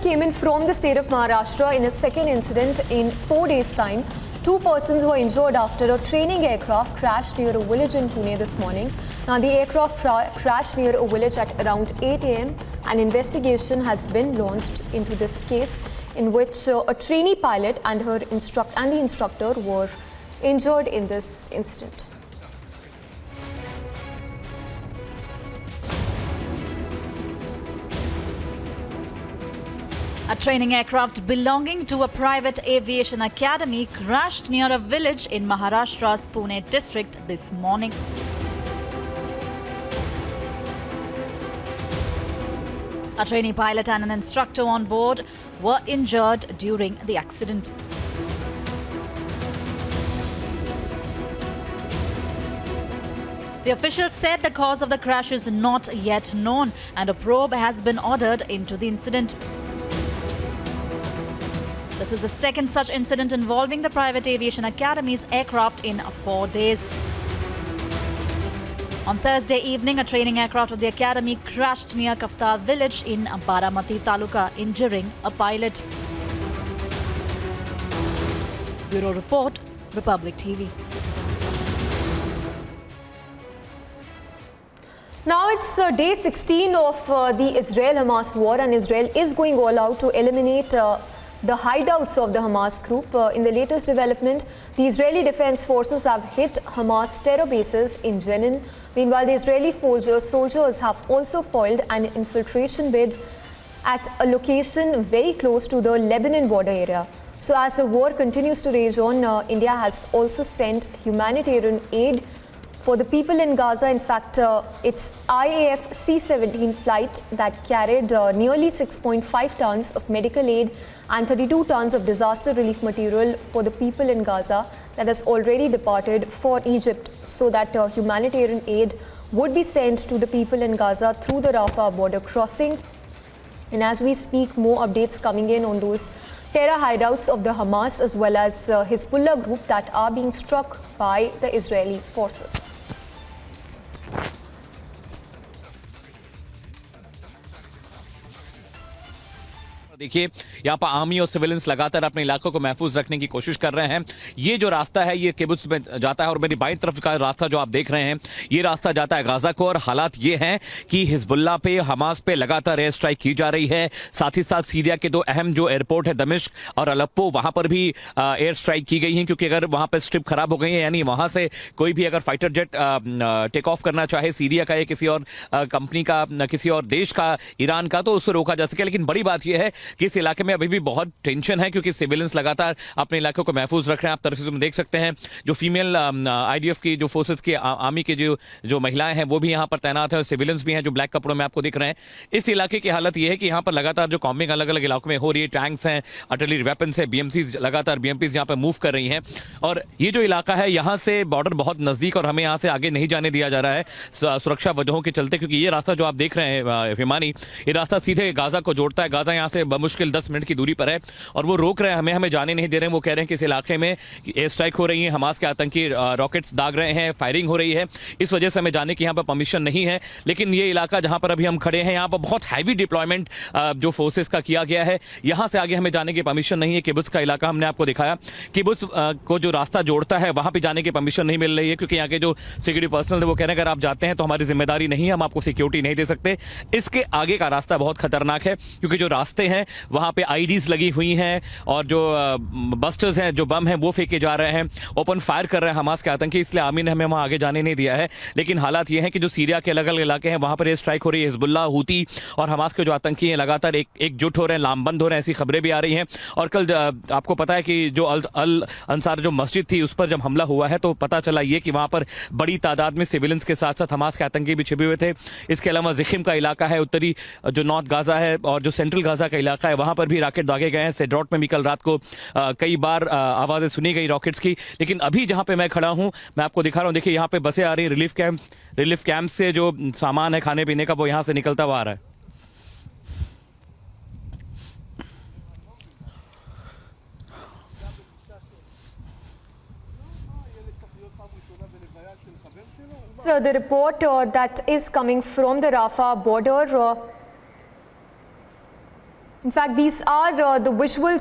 came in from the state of Maharashtra in a second incident in 4 days' time. 2 persons were injured after a training aircraft crashed near a village in Pune this morning. Now, the aircraft crashed near a village at around 8 a.m. An investigation has been launched into this case, in which a trainee pilot and the instructor were injured in this incident. A training aircraft belonging to a private aviation academy crashed near a village in Maharashtra's Pune district this morning. A trainee pilot and an instructor on board were injured during the accident. The officials said the cause of the crash is not yet known and a probe has been ordered into the incident. This is the second such incident involving the private aviation academy's aircraft in 4 days. On Thursday evening, a training aircraft of the academy crashed near Kaftal village in Baramati Taluka, injuring a pilot. Bureau Report, Republic TV. Now it's day 16 of the Israel-Hamas war, and Israel is going all out to eliminate the hideouts of the Hamas group. In the latest development, the Israeli Defense Forces have hit Hamas terror bases in Jenin. Meanwhile, the Israeli soldiers have also foiled an infiltration bid at a location very close to the Lebanon border area. So as the war continues to rage on, India has also sent humanitarian aid for the people in Gaza. In fact, its IAF C-17 flight that carried nearly 6.5 tons of medical aid and 32 tons of disaster relief material for the people in Gaza that has already departed for Egypt, so that humanitarian aid would be sent to the people in Gaza through the Rafah border crossing. And as we speak, more updates coming in on those terror hideouts of the Hamas as well as Hezbollah group that are being struck by the Israeli forces. देखिए, यहाँ पर army और civilians लगातार अपने इलाकों को महफूज रखने की कोशिश कर रहे हैं। ये जो रास्ता है ये किबुत्स में जाता है और मेरी बाईं तरफ का रास्ता जो आप देख रहे हैं ये रास्ता जाता है गाजा को। और हालात ये हैं कि हिजबुल्लाह पे, हमास पे लगातार एयर स्ट्राइक की जा रही है। साथ ही साथ सीरिया के दो अहम जो एयरपोर्ट है दमिश्क और अलेप्पो, वहां पर भी एयर स्ट्राइक की गई है, क्योंकि अगर वहां पर स्ट्रिप खराब हो गई है, यानी वहां से कोई भी अगर फाइटर जेट टेक ऑफ करना चाहे सीरिया का या किसी और कंपनी का, किसी और देश का, ईरान का, तो उससे रोका जा सके। लेकिन बड़ी बात यह है कि इस इलाके में अभी भी बहुत टेंशन है, क्योंकि सिविलियंस लगातार अपने इलाकों को महफूज रख रहे हैं। आप तरफ से देख सकते हैं जो फीमेल आईडीएफ की जो फोर्सेस की आर्मी के जो महिलाएं हैं वो भी यहां पर तैनात है और सिविलियंस भी हैं जो ब्लैक कपड़ों में आपको दिख रहे हैं। इस इलाके की हालत यह है कि यहां पर लगातार जो कॉम्बिंग अलग अलग इलाकों में हो रही है, टैंक्स हैं, आर्टिलरी वेपन्स है, बीएमसीज लगातार यहां पर मूव कर रही हैं। और ये जो इलाका है यहां से बॉर्डर बहुत नजदीक और हमें यहां से आगे नहीं जाने दिया जा रहा है सुरक्षा वजहों के चलते, क्योंकि ये रास्ता जो आप देख रहे हैं हिमानी, ये रास्ता सीधे गाजा को जोड़ता है। गाजा यहां से बमुश्किल 10 मिनट की दूरी पर है और वो रोक रहे हैं, हमें जाने नहीं दे रहे हैं। वो कह रहे हैं कि इस इलाके में एयर स्ट्राइक हो रही है, हमास के आतंकी रॉकेट्स दाग रहे हैं, फायरिंग हो रही है, इस वजह से हमें जाने की यहाँ पर परमिशन नहीं है। लेकिन ये इलाका जहां पर अभी हम खड़े हैं यहाँ पर बहुत हैवी डिप्लॉयमेंट जो फोर्सेस का किया गया है, यहां से आगे हमें जाने की परमिशन नहीं है। किबुत्स का इलाका हमने आपको दिखाया, किबुत्स को जो रास्ता जोड़ता है वहां पर जाने की परमिशन नहीं मिल रही है, क्योंकि यहाँ के जो सिक्योरिटी पर्सनल है वो कह रहे हैं अगर आप जाते हैं तो हमारी जिम्मेदारी नहीं है, हम आपको सिक्योरिटी नहीं दे सकते। इसके आगे का रास्ता बहुत खतरनाक है, क्योंकि जो रास्ते हैं वहां पे आईडीज लगी हुई हैं और जो बस्टर्स हैं, जो बम हैं वो फेंके जा रहे हैं, ओपन फायर कर रहे हैं हमास के आतंकी, इसलिए आर्मी ने हमें वहां आगे जाने नहीं दिया है। लेकिन हालात ये हैं कि जो सीरिया के अलग अलग इलाके हैं वहां पर ये स्ट्राइक हो रही है, हिजबुल्लाह, हूती और हमास के जो आतंकी हैं लगातार एकजुट हो रहे हैं, लामबंद हो रहे हैं, ऐसी खबरें भी आ रही हैं। और कल आपको पता है कि जो अल अंसार जो मस्जिद थी उस पर जब हमला हुआ है तो पता चला ये कि वहां पर बड़ी तादाद में सिविलियंस के साथ साथ हमास के आतंकी भी छिपे हुए थे। इसके अलावा जिखिम का इलाका है, उत्तरी जो नॉर्थ गाजा है और जो सेंट्रल गाजा का इलाका है वहां पर भी रॉकेट दागे गए हैं। सेड्रॉट में भी कल रात को कई बार आवाजें सुनी गई रॉकेट्स की। लेकिन अभी जहां पे मैं खड़ा हूं मैं आपको दिखा रहा हूं, देखिए यहां पे बसें आ रही हैं, रिलीफ कैंप से जो सामान है खाने पीने का वो यहां से निकलता हुआ आ रहा है। So the report that is coming from the Rafah border. In In fact, these are the visuals